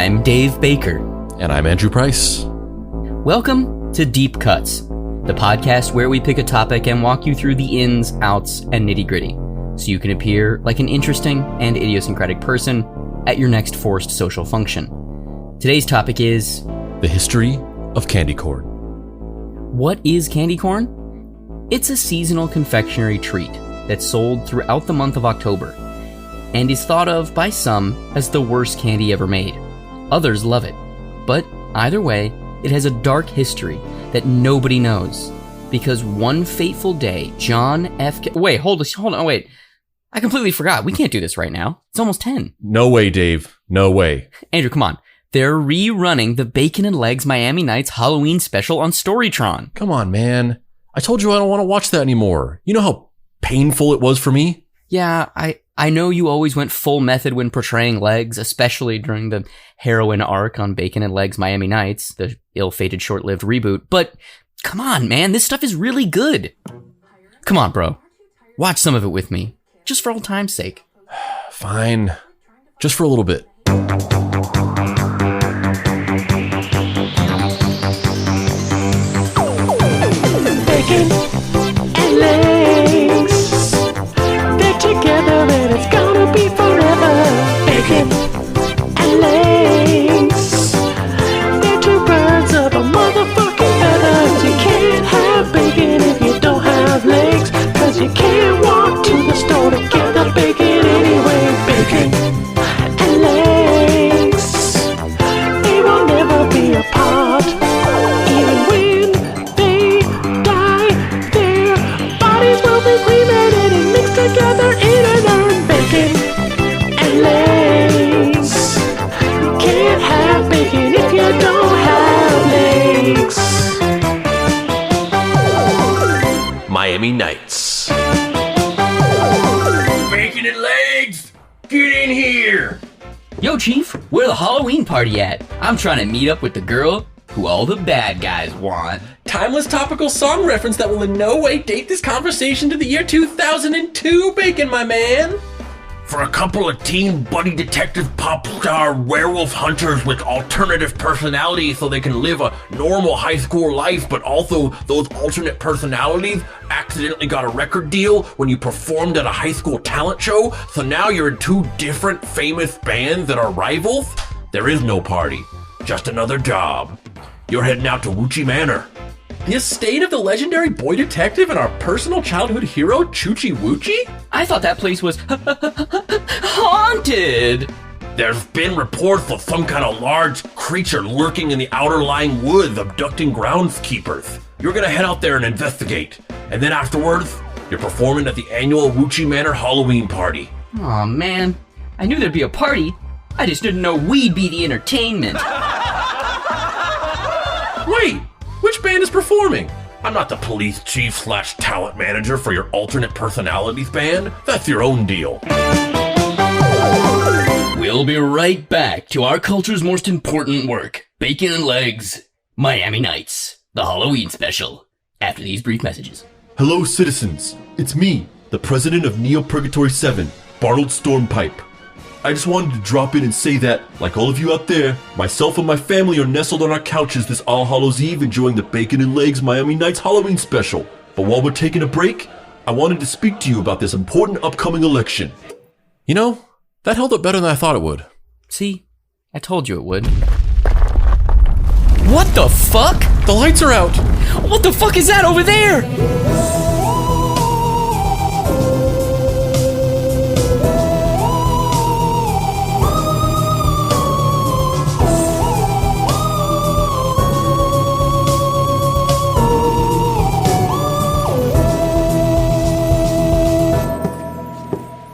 I'm Dave Baker. And I'm Andrew Price. Welcome to Deep Cuts, the podcast where we pick a topic and walk you through the ins, outs, and nitty-gritty, so you can appear like an interesting and idiosyncratic person at your next forced social function. Today's topic is... the history of candy corn. What is candy corn? It's a seasonal confectionery treat that's sold throughout the month of October, and is thought of by some as the worst candy ever made. Others love it, but either way, it has a dark history that nobody knows, because one fateful day, John F. Wait, hold on, wait. I completely forgot. We can't do this right now. It's almost 10. No way, Dave. No way. Andrew, come on. They're rerunning the Bacon and Legs Miami Nights Halloween special on Storytron. Come on, man. I told you I don't want to watch that anymore. You know how painful it was for me? Yeah, I know you always went full method when portraying Legs, especially during the heroin arc on Bacon and Legs Miami Nights, the ill-fated short-lived reboot, but come on, man, this stuff is really good. Come on, bro. Watch some of it with me, just for old time's sake. Fine. Just for a little bit. Bacon and legs, they're together and it's gonna be forever. Bacon and legs, they're two birds of a motherfucking feather. You can't have bacon if you don't have legs, cause you can't walk to the store to get the bacon anyway. Bacon and legs, they will never be apart, even when they die. Their bodies will be cremated and mixed together in an urn. Bacon and legs, you can't have bacon if you don't have legs. Miami Nights. Bacon and legs! Get in here! Yo, Chief, where the Halloween party at? I'm trying to meet up with the girl who all the bad guys want. Timeless topical song reference that will in no way date this conversation to the year 2002, Bacon, my man! For a couple of teen buddy detective pop star werewolf hunters with alternative personalities so they can live a normal high school life, but also those alternate personalities accidentally got a record deal when you performed at a high school talent show, so now you're in two different famous bands that are rivals? There is no party, just another job. You're heading out to Woochie Manor, the estate of the legendary boy detective and our personal childhood hero, Choochie Woochie? I thought that place was haunted. There's been reports of some kind of large creature lurking in the outer lying woods, abducting groundskeepers. You're gonna head out there and investigate, and then afterwards, you're performing at the annual Woochie Manor Halloween party. Aw, man. I knew there'd be a party. I just didn't know we'd be the entertainment. Wait, which band is performing? I'm not the police chief / talent manager for your alternate personalities band. That's your own deal. We'll be right back to our culture's most important work, Bacon and Legs, Miami Nights, the Halloween special, after these brief messages. Hello, citizens. It's me, the president of Neo Purgatory 7, Barnold Stormpipe. I just wanted to drop in and say that, like all of you out there, myself and my family are nestled on our couches this All Hallows Eve enjoying the Bacon and Legs Miami Nights Halloween special. But while we're taking a break, I wanted to speak to you about this important upcoming election. You know, that held up better than I thought it would. See? I told you it would. What the fuck? The lights are out! What the fuck is that over there?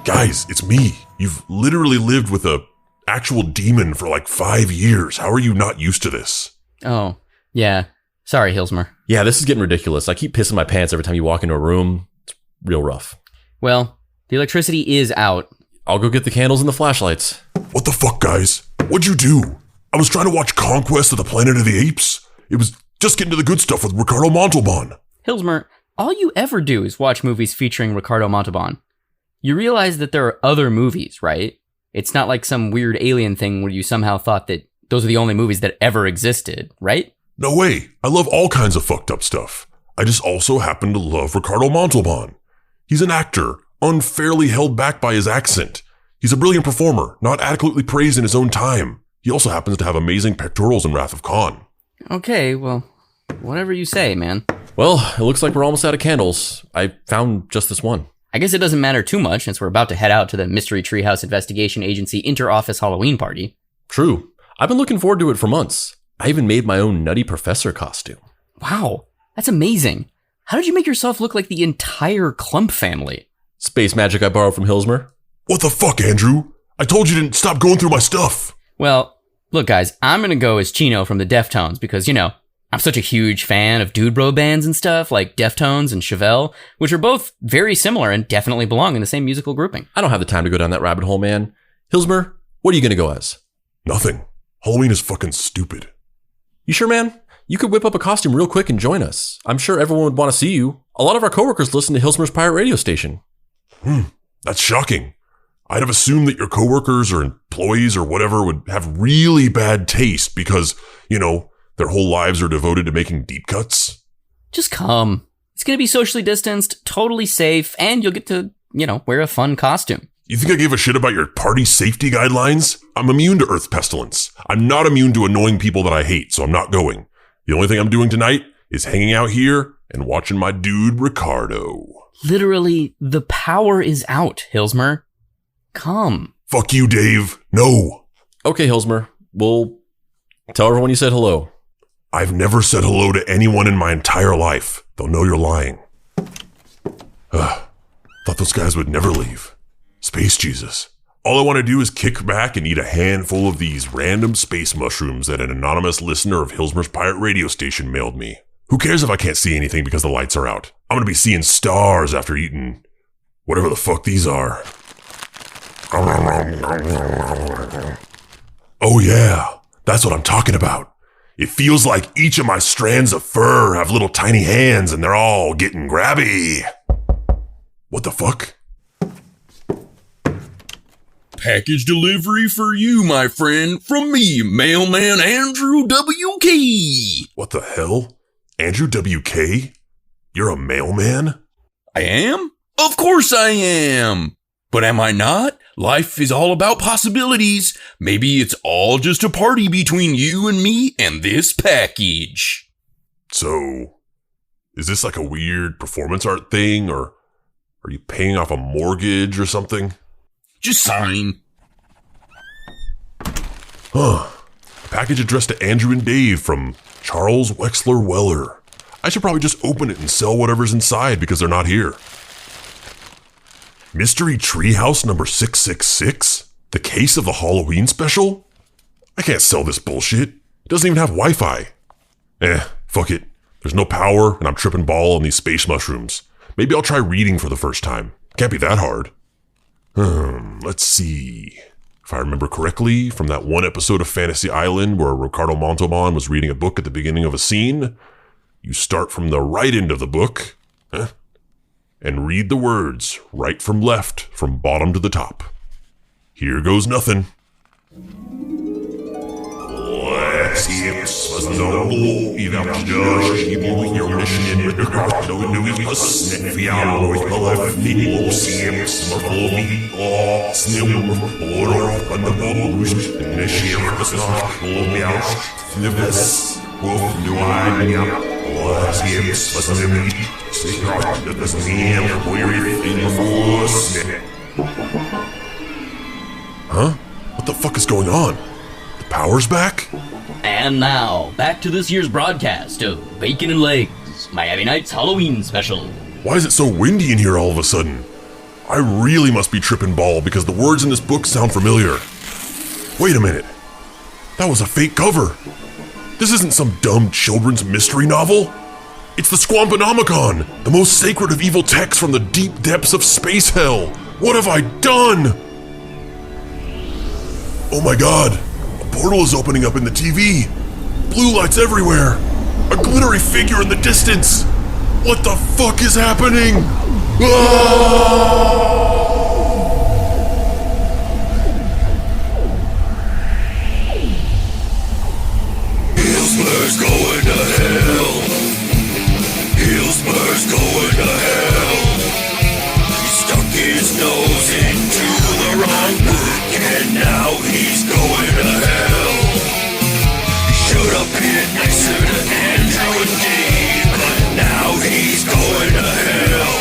Guys, it's me. You've literally lived with a actual demon for like 5 years. How are you not used to this? Oh, yeah. Sorry, Hillsmer. Yeah, this is getting ridiculous. I keep pissing my pants every time you walk into a room. It's real rough. Well, the electricity is out. I'll go get the candles and the flashlights. What the fuck, guys? What'd you do? I was trying to watch Conquest of the Planet of the Apes. It was just getting to the good stuff with Ricardo Montalban. Hillsmer, all you ever do is watch movies featuring Ricardo Montalban. You realize that there are other movies, right? It's not like some weird alien thing where you somehow thought that those are the only movies that ever existed, right? No way. I love all kinds of fucked up stuff. I just also happen to love Ricardo Montalban. He's an actor, unfairly held back by his accent. He's a brilliant performer, not adequately praised in his own time. He also happens to have amazing pectorals in Wrath of Khan. Okay, well, whatever you say, man. Well, it looks like we're almost out of candles. I found just this one. I guess it doesn't matter too much since we're about to head out to the Mystery Treehouse Investigation Agency inter-office Halloween party. True. I've been looking forward to it for months. I even made my own Nutty Professor costume. Wow, that's amazing. How did you make yourself look like the entire Clump family? Space magic I borrowed from Hillsmer. What the fuck, Andrew? I told you to stop going through my stuff. Well, look guys, I'm gonna go as Chino from the Deftones because, I'm such a huge fan of dude bro bands and stuff like Deftones and Chevelle, which are both very similar and definitely belong in the same musical grouping. I don't have the time to go down that rabbit hole, man. Hillsmer, what are you going to go as? Nothing. Halloween is fucking stupid. You sure, man? You could whip up a costume real quick and join us. I'm sure everyone would want to see you. A lot of our coworkers listen to Hillsmer's pirate radio station. That's shocking. I'd have assumed that your coworkers or employees or whatever would have really bad taste because, their whole lives are devoted to making deep cuts. Just come. It's gonna be socially distanced, totally safe, and you'll get to, wear a fun costume. You think I gave a shit about your party safety guidelines? I'm immune to Earth pestilence. I'm not immune to annoying people that I hate, so I'm not going. The only thing I'm doing tonight is hanging out here and watching my dude Ricardo. Literally, the power is out, Hillsmer. Come. Fuck you, Dave. No. Okay, Hillsmer. We'll tell everyone you said hello. I've never said hello to anyone in my entire life. They'll know you're lying. Thought those guys would never leave. Space Jesus. All I want to do is kick back and eat a handful of these random space mushrooms that an anonymous listener of Hillsmer's pirate radio station mailed me. Who cares if I can't see anything because the lights are out? I'm going to be seeing stars after eating whatever the fuck these are. Oh yeah, that's what I'm talking about. It feels like each of my strands of fur have little tiny hands and they're all getting grabby. What the fuck? Package delivery for you, my friend, from me, mailman Andrew W.K. What the hell? Andrew W.K.? You're a mailman? I am? Of course I am. But am I not? Life is all about possibilities. Maybe it's all just a party between you and me and this package. So, is this like a weird performance art thing, or are you paying off a mortgage or something? Just sign. A package addressed to Andrew and Dave from Charles Wexler Weller. I should probably just open it and sell whatever's inside because they're not here. Mystery Treehouse number 666? The case of the Halloween special? I can't sell this bullshit. It doesn't even have Wi-Fi. Fuck it. There's no power and I'm tripping ball on these space mushrooms. Maybe I'll try reading for the first time. Can't be that hard. Let's see. If I remember correctly, from that one episode of Fantasy Island where Ricardo Montalban was reading a book at the beginning of a scene, you start from the right end of the book, and read the words right from left, from bottom to the top. Here goes nothing. Huh? What the fuck is going on? The power's back? And now, back to this year's broadcast of Bacon and Legs, Miami Nights Halloween Special. Why is it so windy in here all of a sudden? I really must be tripping ball because the words in this book sound familiar. Wait a minute. That was a fake cover. This isn't some dumb children's mystery novel. It's the Squamponomicon, the most sacred of evil texts from the deep depths of space hell. What have I done? Oh my god, a portal is opening up in the TV. Blue lights everywhere. A glittery figure in the distance. What the fuck is happening? Ah! Hillsmer's going to hell. Hillsmer's going to hell. He stuck his nose into the wrong book and now he's going to hell. He should have been nicer to Andrew and Dave, but now he's going to hell.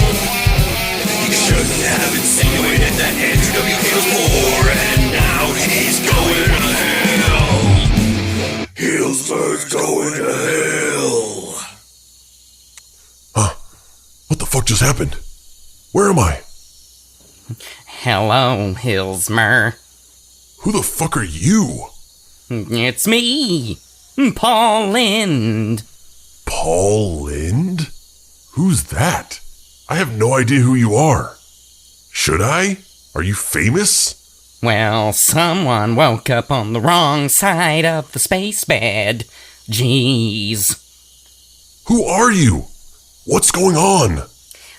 He shouldn't have insinuated that Andrew W.K. was poor, and now he's going to hell. Hillsmer's going to hell. Huh? What the fuck just happened? Where am I? Hello, Hillsmer. Who the fuck are you? It's me, Paul Lind. Paul Lind? Who's that? I have no idea who you are. Should I? Are you famous? Well, someone woke up on the wrong side of the space bed. Jeez. Who are you? What's going on?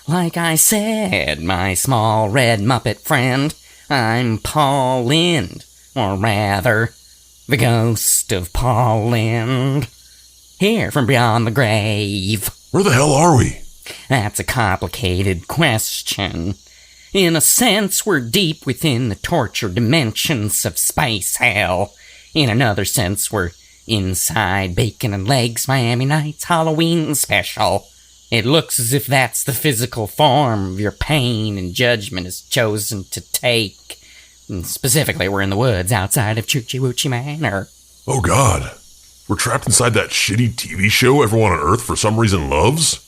Like I said, my small red Muppet friend, I'm Paul Lind. Or rather, the ghost of Paul Lind. Here from beyond the grave. Where the hell are we? That's a complicated question. In a sense, we're deep within the torture dimensions of space hell. In another sense, we're inside Bacon and Legs Miami Nights Halloween special. It looks as if that's the physical form of your pain and judgment has chosen to take. And specifically, we're in the woods outside of Choochie Woochie Manor. Oh god. We're trapped inside that shitty TV show everyone on Earth for some reason loves?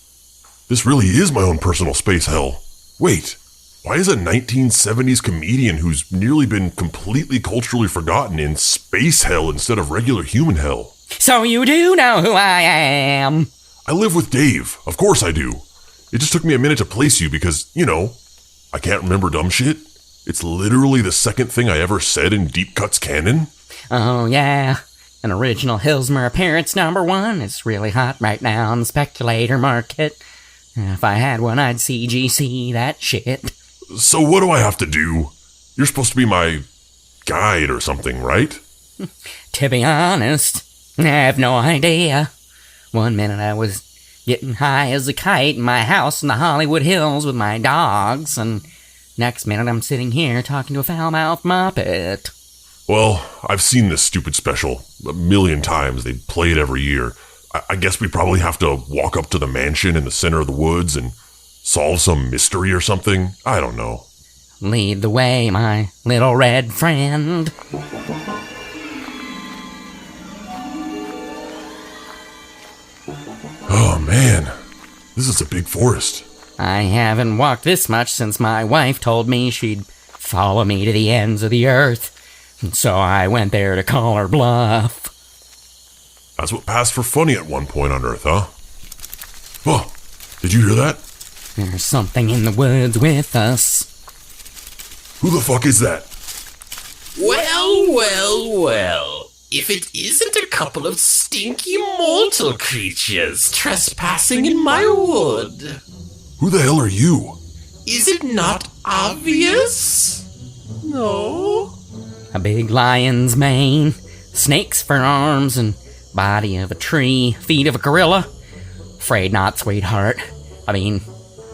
This really is my own personal space hell. Wait, why is a 1970s comedian who's nearly been completely culturally forgotten in space hell instead of regular human hell? So you do know who I am? I live with Dave. Of course I do. It just took me a minute to place you because, you know, I can't remember dumb shit. It's literally the second thing I ever said in Deep Cuts canon. Oh yeah, an original Hillsmer appearance #1 is really hot right now on the speculator market. If I had one, I'd CGC that shit. So what do I have to do? You're supposed to be my guide or something, right? To be honest, I have no idea. One minute I was getting high as a kite in my house in the Hollywood Hills with my dogs, and next minute I'm sitting here talking to a foul-mouthed Muppet. Well, I've seen this stupid special a million times. They play it every year. I guess we probably have to walk up to the mansion in the center of the woods and solve some mystery or something. I don't know. Lead the way, my little red friend. Oh man, this is a big forest. I haven't walked this much since my wife told me she'd follow me to the ends of the earth. And so I went there to call her bluff. That's what passed for funny at one point on Earth, huh? Oh, did you hear that? There's something in the woods with us. Who the fuck is that? Well. If it isn't a couple of stinky mortal creatures trespassing in my wood. Who the hell are you? Is it not obvious? No? A big lion's mane, snakes for arms, and body of a tree, feet of a gorilla. Afraid not, sweetheart. I mean,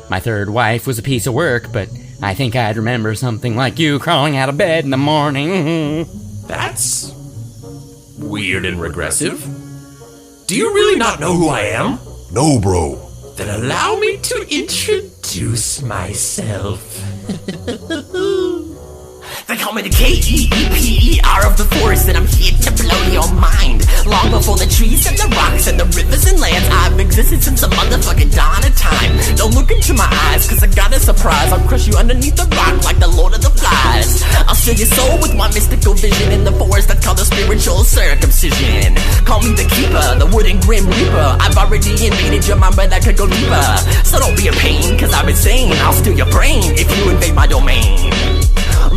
my third wife was a piece of work, but I think I'd remember something like you crawling out of bed in the morning. That's weird and regressive. Do you really not know who I am? No, bro. Then allow me to introduce myself. They call me the K-E-E-P-E-R of the forest, and I'm here to blow your mind. Long before the trees and the rocks and the rivers and lands, I've existed since the motherfucking dawn of time. Don't look into my eyes, cause I got a surprise. I'll crush you underneath the rock like the Lord of the Flies. I'll steal your soul with my mystical vision in the forest that's called the spiritual circumcision. Call me the keeper, the wooden grim reaper. I've already invaded your mind, but I could go deeper. So don't be a pain, cause I'm insane. I'll steal your brain if you invade my domain.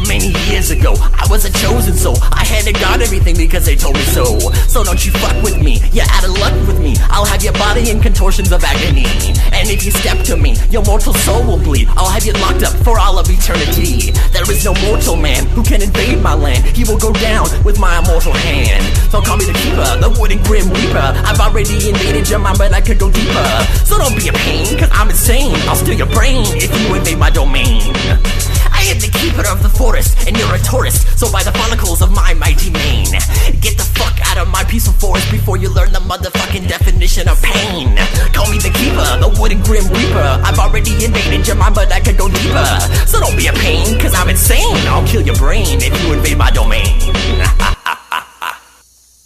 Many years ago, I was a chosen soul. I had to guard everything because they told me so. So don't you fuck with me, you're out of luck with me. I'll have your body in contortions of agony. And if you step to me, your mortal soul will bleed. I'll have you locked up for all of eternity. There is no mortal man who can invade my land. He will go down with my immortal hand. So call me the keeper keeper, the wooden grim reaper. I've already invaded your mind, but I could go deeper. So don't be a pain, cause I'm insane. I'll steal your brain if you invade my domain. I am the keeper of the forest, and you're a tourist, so by the follicles of my mighty mane, get the fuck out of my peaceful forest before you learn the motherfucking definition of pain. Call me the keeper, the wooden grim reaper. I've already invaded your mind, but I could go deeper. So don't be a pain, cause I'm insane. I'll kill your brain if you invade my domain.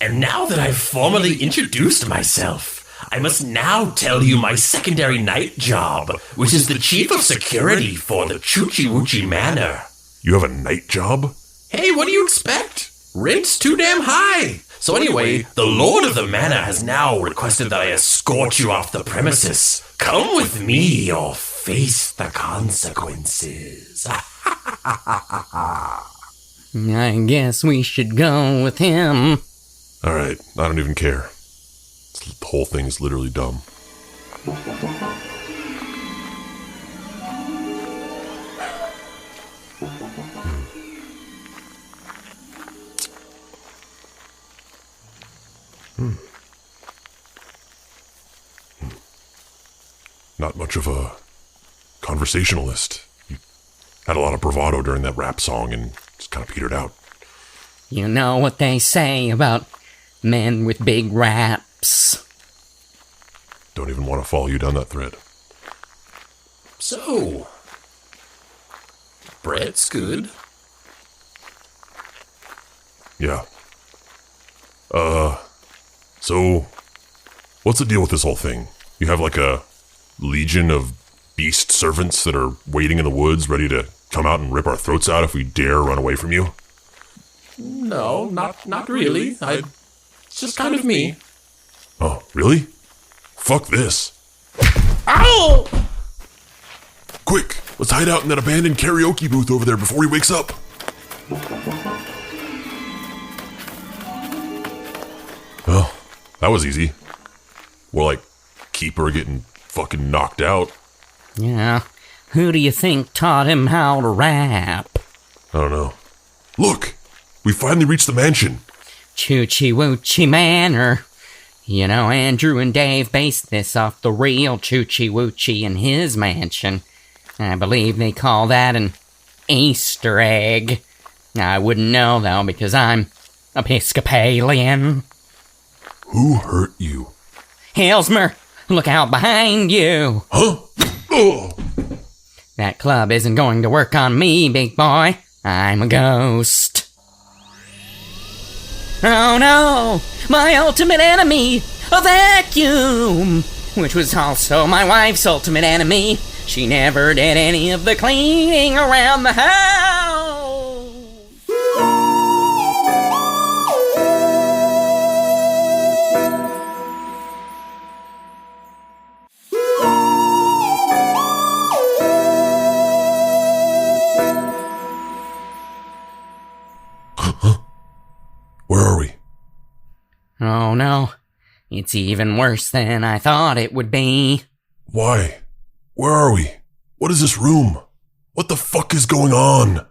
And now that I've formally introduced myself, I must now tell you my secondary night job, which is the chief of security for the Choochie Woochie Manor. You have a night job? Hey, what do you expect? Rent's too damn high. So anyway, the Lord of the Manor has now requested that I escort you off the premises. Come with me or face the consequences. I guess we should go with him. Alright, I don't even care. The whole thing is literally dumb. Not much of a conversationalist. You had a lot of bravado during that rap song and just kind of petered out. You know what they say about men with big raps. Don't even want to follow you down that thread. So, Brett's good. Yeah. So, what's the deal with this whole thing? You have like a legion of beast servants that are waiting in the woods ready to come out and rip our throats out if we dare run away from you? No, not really. It's just kind of me. Oh, really? Fuck this. Ow! Quick, let's hide out in that abandoned karaoke booth over there before he wakes up. Well, that was easy. More like Keeper getting fucking knocked out. Yeah, who do you think taught him how to rap? I don't know. Look, we finally reached the mansion. Choochie Woochie Manor. You know, Andrew and Dave based this off the real Choochie Woochie in his mansion. I believe they call that an Easter egg. I wouldn't know, though, because I'm Episcopalian. Who hurt you? Hillsmer, look out behind you. Huh? Oh. That club isn't going to work on me, big boy. I'm a ghost. Oh no! My ultimate enemy! A vacuum! Which was also my wife's ultimate enemy. She never did any of the cleaning around the house! Where are we? Oh no. It's even worse than I thought it would be. Why? Where are we? What is this room? What the fuck is going on?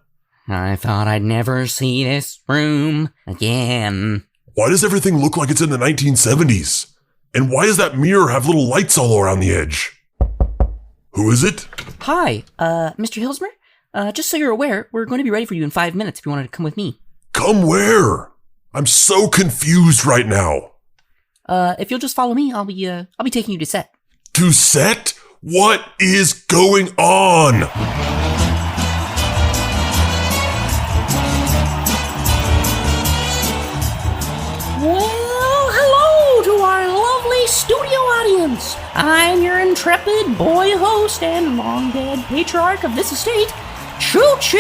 I thought I'd never see this room again. Why does everything look like it's in the 1970s? And why does that mirror have little lights all around the edge? Who is it? Hi, Mr. Hillsmer? Just so you're aware, we're going to be ready for you in 5 minutes if you wanted to come with me. Come where? I'm so confused right now. If you'll just follow me, I'll be taking you to set. To set? What is going on? Well, hello to our lovely studio audience. I'm your intrepid boy host and long-dead patriarch of this estate, Choochie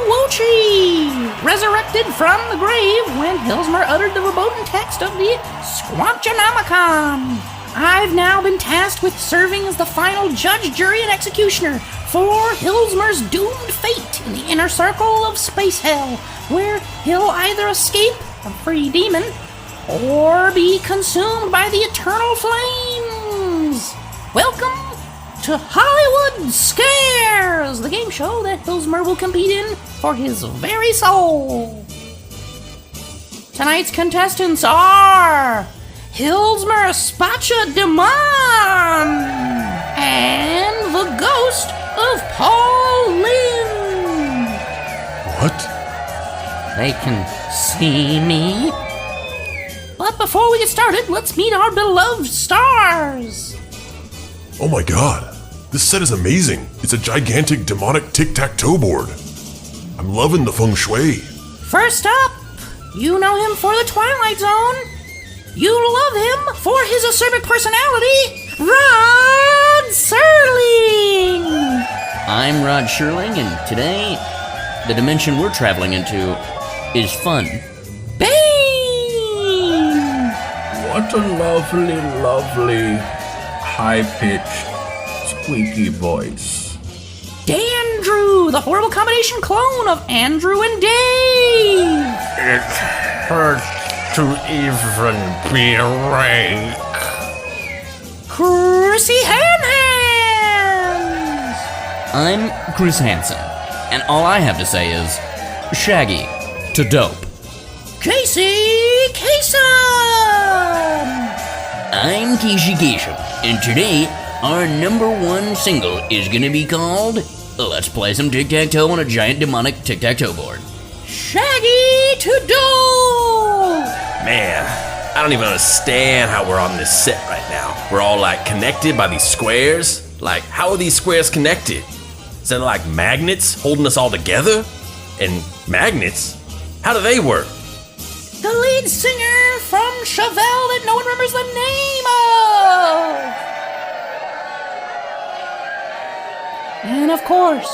Woochie, resurrected from the grave when Hillsmer uttered the verboten text of the Squanchonomicon. I've now been tasked with serving as the final judge, jury, and executioner for Hillsmer's doomed fate in the inner circle of space hell, where he'll either escape a free demon or be consumed by the eternal flames. Welcome to Hollywood Scares, the game show that Hillsmer will compete in for his very soul. Tonight's contestants are Hillsmer Spacha Demon and the ghost of Pauline. What? They can see me. But before we get started, let's meet our beloved stars. Oh my god. This set is amazing. It's a gigantic demonic tic-tac-toe board. I'm loving the feng shui. First up, you know him for the Twilight Zone. You love him for his acerbic personality, Rod Serling. I'm Rod Sherling, and today, the dimension we're traveling into is fun. Bane! What a lovely, lovely, high-pitched, squeaky voice. Dandrew, the horrible combination clone of Andrew and Dave. It hurts to even be awake. Chrissy Hanhans. I'm Chris Hansen, and all I have to say is Shaggy to dope. Casey Kasem. I'm Casey Kasem, and today our #1 single is gonna be called Let's Play Some Tic-Tac-Toe on a Giant Demonic Tic-Tac-Toe Board. Shaggy to dope. Man, I don't even understand how we're on this set right now. We're all like connected by these squares. Like, how are these squares connected? Is that like magnets holding us all together? And magnets? How do they work? The lead singer from Chevelle that no one remembers the name of. And of course,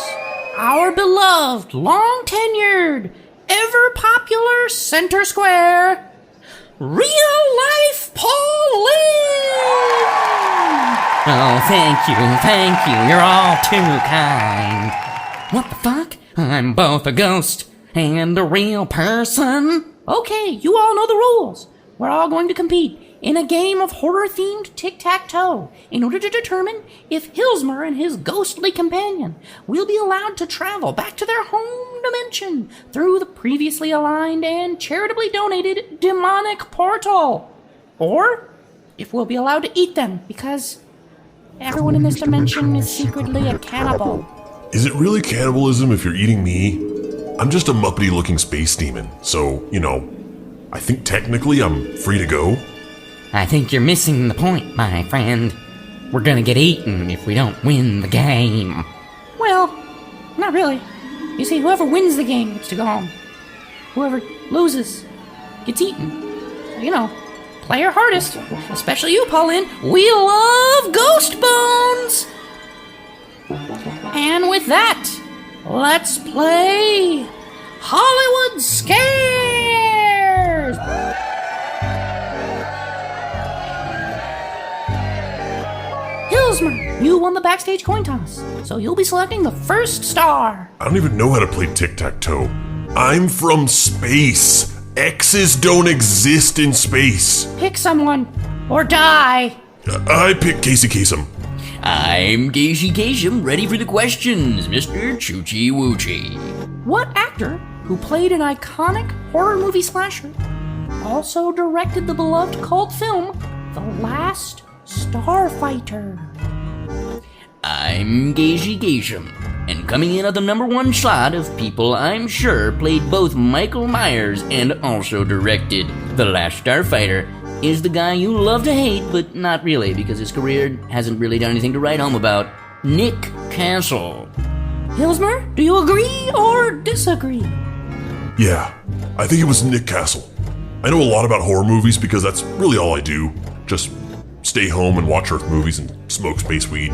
our beloved, long-tenured, ever-popular center square, real-life Pauline! Oh, thank you, you're all too kind. What the fuck? I'm both a ghost and a real person? Okay, you all know the rules. We're all going to compete in a game of horror-themed tic-tac-toe in order to determine if Hillsmer and his ghostly companion will be allowed to travel back to their home dimension through the previously aligned and charitably donated demonic portal. Or if we'll be allowed to eat them because everyone in this dimension is secretly a cannibal. Is it really cannibalism if you're eating me? I'm just a muppety-looking space demon, so, I think technically I'm free to go. I think you're missing the point, my friend. We're gonna get eaten if we don't win the game. Well, not really. You see, whoever wins the game gets to go home. Whoever loses gets eaten. So, play your hardest. Especially you, Pauline. We love ghost bones! And with that, let's play Hollywood Scares! Hillsmer, you won the backstage coin toss, so you'll be selecting the first star. I don't even know how to play tic-tac-toe. I'm from space. X's don't exist in space. Pick someone, or die. I pick Casey Kasem. I'm Casey Kasem, ready for the questions, Mr. Choochie Woochie. What actor who played an iconic horror movie slasher also directed the beloved cult film The Last Starfighter? I'm Casey Kasem, and coming in at the #1 slot of people I'm sure played both Michael Myers and also directed The Last Starfighter is the guy you love to hate, but not really because his career hasn't really done anything to write home about, Nick Castle. Hillsmer, do you agree or disagree? Yeah, I think it was Nick Castle. I know a lot about horror movies because that's really all I do. Just stay home and watch Earth movies and smoke space weed.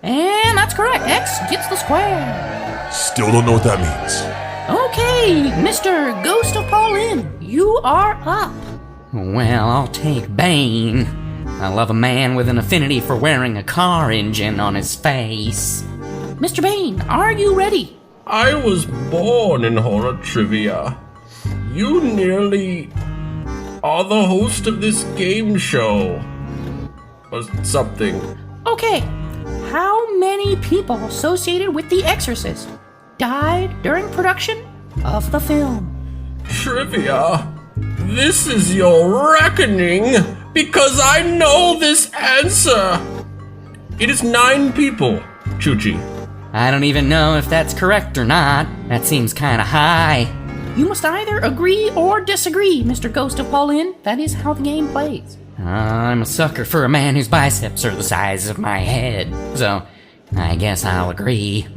And that's correct. X gets the square. Still don't know what that means. Okay, Mr. Ghost of Pauline, you are up. Well, I'll take Bane. I love a man with an affinity for wearing a car engine on his face. Mr. Bane, are you ready? I was born in horror trivia. You nearly are the host of this game show. Or something. Okay, how many people associated with The Exorcist died during production of the film? Trivia? This is your reckoning, because I know this answer. It is 9 people, Chuchi. I don't even know if that's correct or not. That seems kinda high. You must either agree or disagree, Mr. Ghost of Pauline. That is how the game plays. I'm a sucker for a man whose biceps are the size of my head, so I guess I'll agree.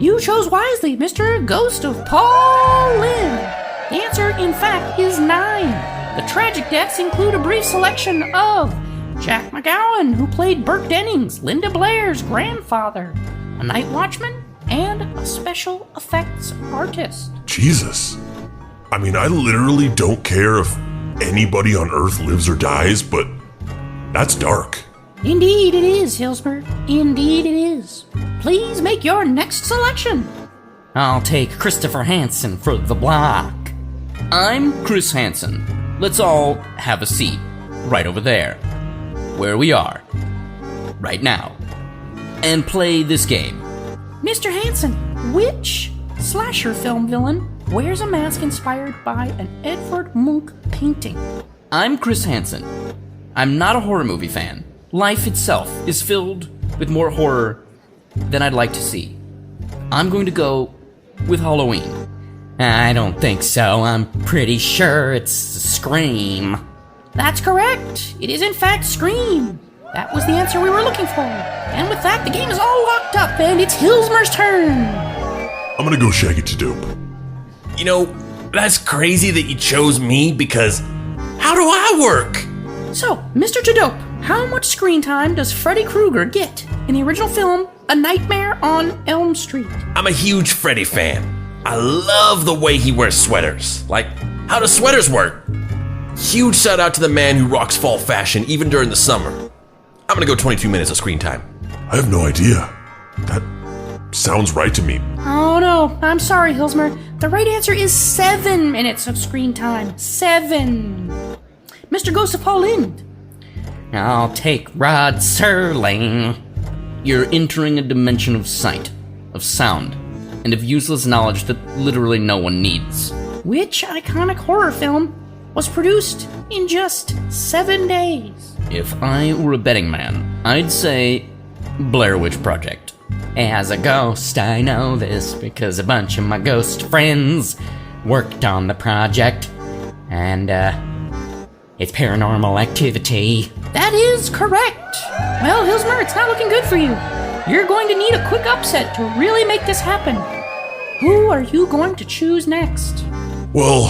You chose wisely, Mr. Ghost of Pauline. The answer, in fact, is 9. The tragic deaths include a brief selection of Jack McGowan, who played Burke Dennings, Linda Blair's grandfather, a night watchman, and a special effects artist. Jesus. I mean, I literally don't care if anybody on Earth lives or dies, but that's dark. Indeed it is, Hillsmer. Indeed it is. Please make your next selection. I'll take Christopher Hansen for the block. I'm Chris Hansen. Let's all have a seat right over there, where we are, right now, and play this game. Mr. Hansen, which slasher film villain wears a mask inspired by an Edvard Munch painting? I'm Chris Hansen. I'm not a horror movie fan. Life itself is filled with more horror than I'd like to see. I'm going to go with Halloween. I don't think so. I'm pretty sure it's Scream. That's correct. It is in fact Scream. That was the answer we were looking for. And with that, the game is all locked up, and it's Hillsmer's turn. I'm gonna go Shaggy to Dope. You know, that's crazy that you chose me because how do I work? So, Mr. Jadope, how much screen time does Freddy Krueger get in the original film, A Nightmare on Elm Street? I'm a huge Freddy fan. I love the way he wears sweaters. Like, how do sweaters work? Huge shout out to the man who rocks fall fashion even during the summer. I'm gonna go 22 minutes of screen time. I have no idea. That sounds right to me. Oh no, I'm sorry, Hillsmer. The right answer is 7 minutes of screen time. 7. Mr. Ghost of Pauline. I'll take Rod Serling. You're entering a dimension of sight, of sound, and of useless knowledge that literally no one needs. Which iconic horror film was produced in just 7 days? If I were a betting man, I'd say Blair Witch Project. As a ghost, I know this because a bunch of my ghost friends worked on the project, and it's paranormal activity. That is correct. Well, Hillsmer, it's not looking good for you. You're going to need a quick upset to really make this happen. Who are you going to choose next? Well,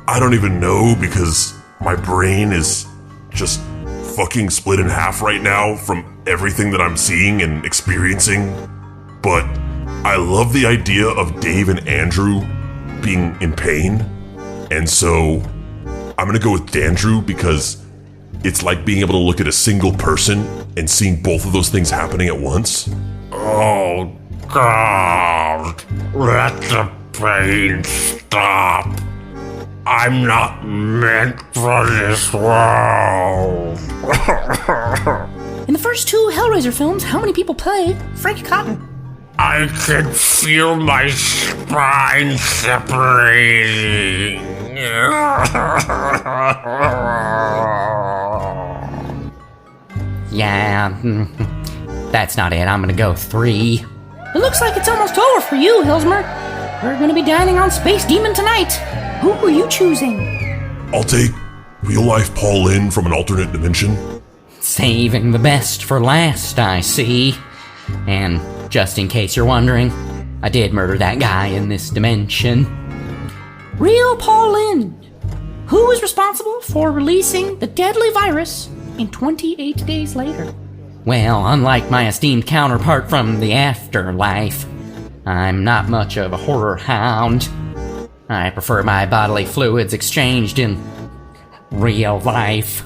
I don't even know because my brain is just fucking split in half right now from everything that I'm seeing and experiencing. But I love the idea of Dave and Andrew being in pain. And so I'm gonna go with Dandrew because it's like being able to look at a single person and seeing both of those things happening at once. Oh, God. Let the pain stop. I'm not meant for this world. In the first 2 Hellraiser films, how many people played Frank Cotton? I can feel my spine separating. Yeah, that's not it. I'm gonna go 3. It looks like it's almost over for you, Hillsmer. We're gonna be dining on Space Demon tonight. Who are you choosing? I'll take real-life Paul Lynn from an alternate dimension. Saving the best for last, I see. And just in case you're wondering, I did murder that guy in this dimension. Real Paul Lynde, who is responsible for releasing the deadly virus in 28 days later. Well, unlike my esteemed counterpart from the afterlife, I'm not much of a horror hound. I prefer my bodily fluids exchanged in real life.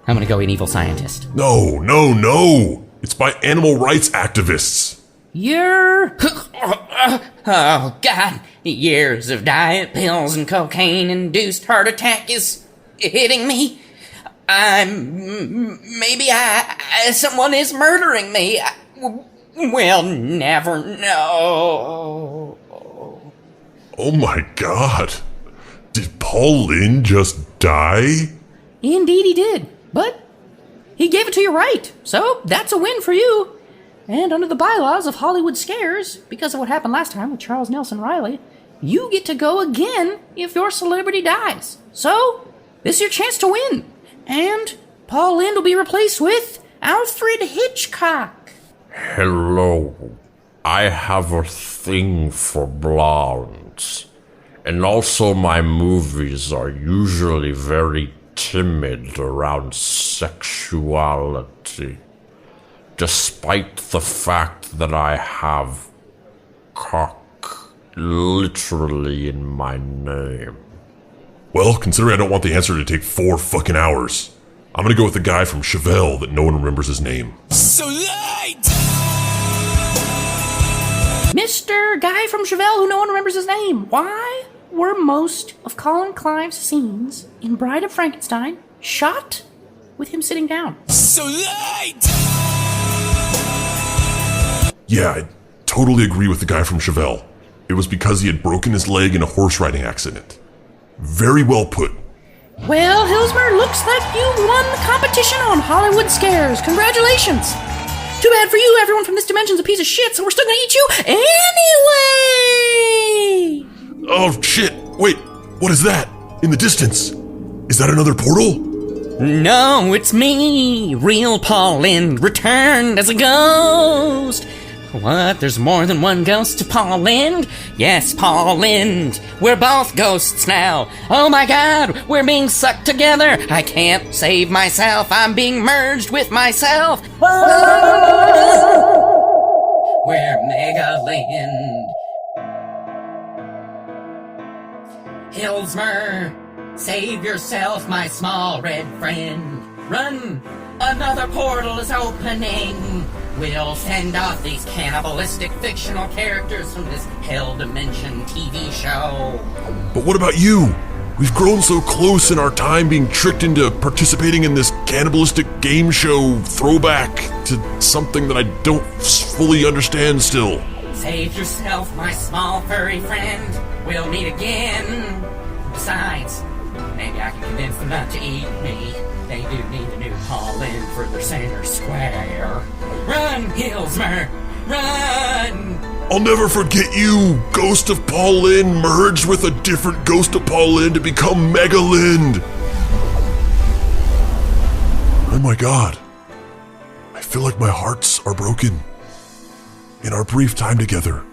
I'm gonna go an evil scientist. No, no, no! It's by animal rights activists. You're... Oh, God. Years of diet pills and cocaine-induced heart attack is hitting me. Someone is murdering me. We'll never know. Oh my god. Did Paul Lynde just die? Indeed he did, but he gave it to you right, so that's a win for you. And under the bylaws of Hollywood Scares, because of what happened last time with Charles Nelson Riley, you get to go again if your celebrity dies. So, this is your chance to win. And Paul Lynde will be replaced with Alfred Hitchcock. Hello. I have a thing for blondes. And also my movies are usually very timid around sexuality. Despite the fact that I have cock literally in my name. Well, considering I don't want the answer to take 4 fucking hours, I'm gonna go with the guy from Chevelle that no one remembers his name. So light! Mr. Guy from Chevelle, who no one remembers his name. Why were most of Colin Clive's scenes in Bride of Frankenstein shot with him sitting down? So light! Yeah, I totally agree with the guy from Chevelle. It was because he had broken his leg in a horse riding accident. Very well put. Well, Hillsmer, looks like you won the competition on Hollywood Scares. Congratulations. Too bad for you, everyone from this dimension's a piece of shit, so we're still gonna eat you anyway! Oh shit, wait, what is that? In the distance? Is that another portal? No, it's me, real Paul Lynde, returned as a ghost. What? There's more than one ghost to Paul Lynde? Yes, Paul Lynde. We're both ghosts now. Oh my god, we're being sucked together. I can't save myself. I'm being merged with myself. We're Mega Lynde. Hillsmer, save yourself, my small red friend. Run! Another portal is opening. We'll send off these cannibalistic fictional characters from this Hell Dimension TV show. But what about you? We've grown so close in our time being tricked into participating in this cannibalistic game show throwback to something that I don't fully understand still. Save yourself, my small furry friend. We'll meet again. Besides, maybe I can convince them not to eat me. They do need a new Paul Lynde for their center square. Run, Hillsmer! Run! I'll never forget you, Ghost of Paul Lynde merged with a different Ghost of Paul Lynde to become Mega Lynde. Oh my god. I feel like my hearts are broken. In our brief time together,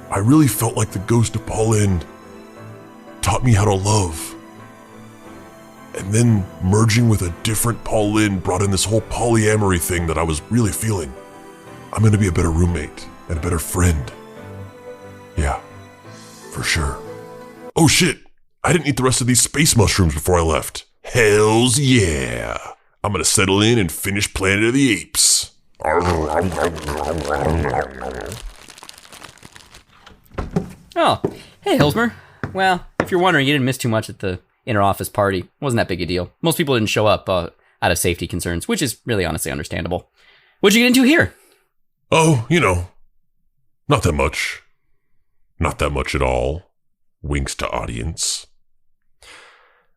I really felt like the Ghost of Paul Lynde taught me how to love. And then merging with a different Paul Lynde brought in this whole polyamory thing that I was really feeling. I'm gonna be a better roommate and a better friend. Yeah, for sure. Oh shit, I didn't eat the rest of these space mushrooms before I left. Hells yeah. I'm gonna settle in and finish Planet of the Apes. Oh, hey, Hillsmer. Well, if you're wondering, you didn't miss too much at the inter-office party. Wasn't that big a deal. Most people didn't show up out of safety concerns, which is really honestly understandable. What'd you get into here? Oh, you know, not that much. Not that much at all. Winks to audience.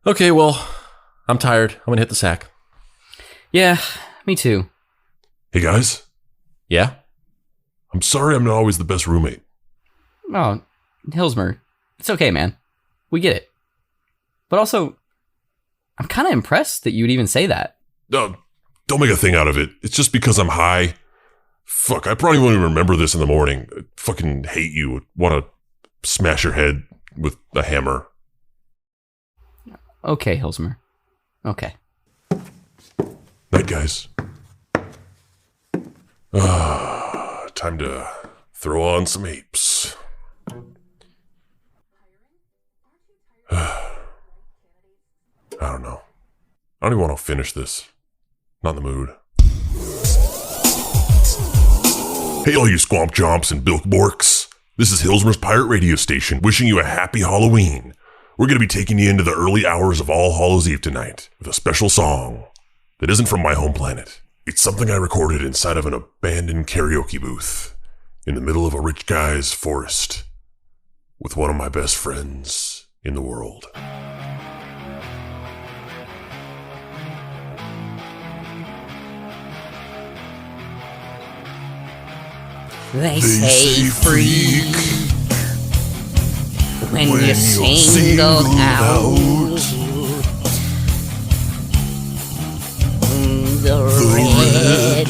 Okay, well, I'm tired. I'm gonna hit the sack. Yeah, me too. Hey guys, Yeah? I'm sorry I'm not always the best roommate. Oh, Hillsmer, it's okay, man. We get it. But also, I'm kind of impressed that you would even say that. Don't make a thing out of it. It's just because I'm high. Fuck, I probably won't even remember this in the morning. I fucking hate you. Want to smash your head with a hammer. Okay, Hillsmer. Okay. Night, guys. Time to throw on some apes. I don't know. I don't even want to finish this. Not in the mood. Hey all you Squamp Jomps and Bilk Borks. This is Hillsmer's Pirate Radio Station wishing you a happy Halloween. We're going to be taking you into the early hours of All Hallows Eve tonight with a special song that isn't from my home planet. It's something I recorded inside of an abandoned karaoke booth in the middle of a rich guy's forest. with one of my best friends in the world. They say freak when you're singled out. The red,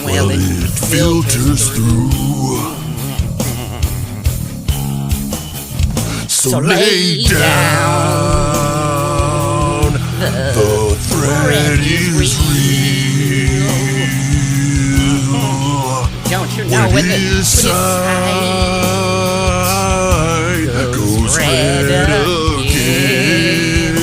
well, it filters through. So lay down. The thread is real. Don't you know when the side goes red again?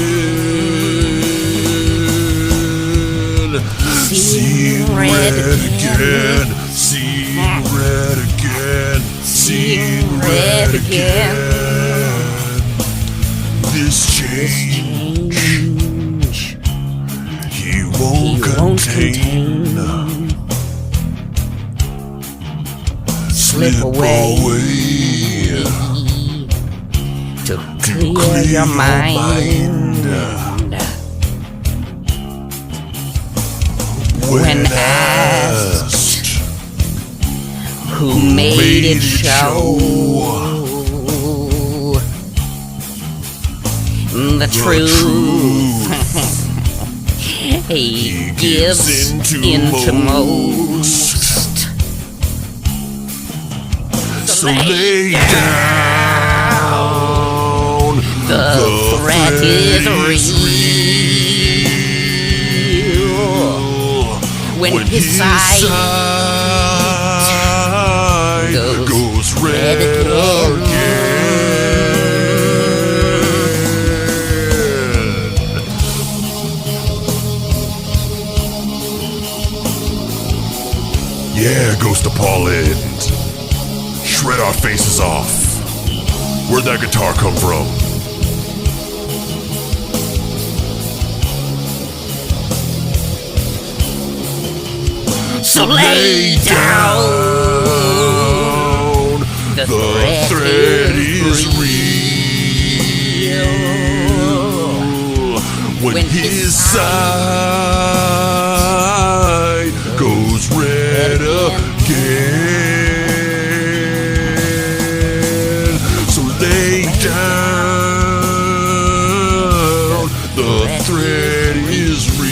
Seeing red again. Seeing red again. Seeing red again. This change he won't contain. Slip away to clear your mind. When asked who made it show the truth, he gives into most. So lay down. The threat is real. When his side goes red again. Yeah, Ghost of Poland. Shred our faces off. Where'd that guitar come from? So lay down. The thread is real. When his side goes red again. So lay down. The thread is real.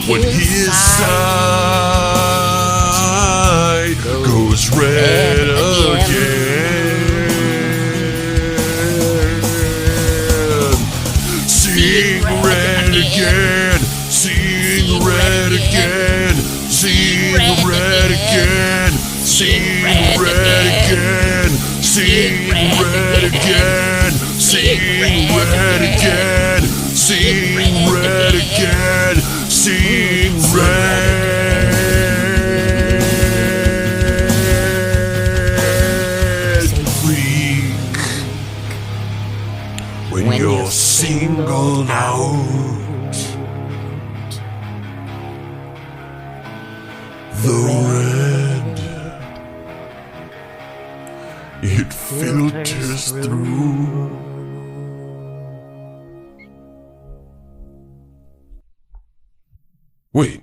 When his side goes red again. Seeing red again. Seeing red again. Seeing red again. Seeing red again. Seeing red again. Seeing red again. Seeing red again. Seeing red. Freak. When you're singled out. The red, it filters through. Wait,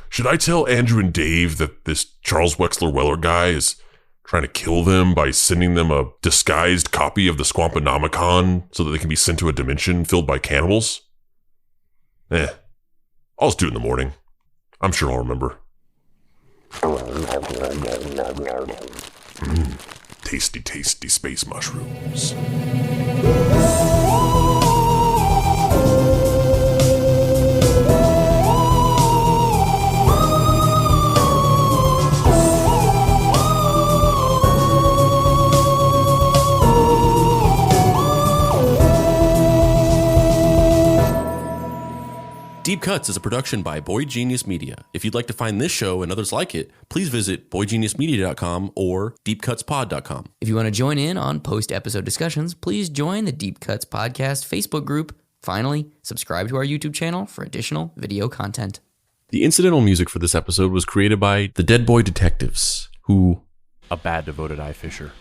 should I tell Andrew and Dave that this Charles Wexler Weller guy is trying to kill them by sending them a disguised copy of the Swamponomicon so that they can be sent to a dimension filled by cannibals? I'll just do it in the morning. I'm sure I'll remember. Tasty, tasty space mushrooms. Deep Cuts is a production by Boy Genius Media. If you'd like to find this show and others like it, please visit boygeniusmedia.com or deepcutspod.com. If you want to join in on post-episode discussions, please join the Deep Cuts Podcast Facebook group. Finally, subscribe to our YouTube channel for additional video content. The incidental music for this episode was created by the Deadboy Detectives, who... A bad devoted eye fisher.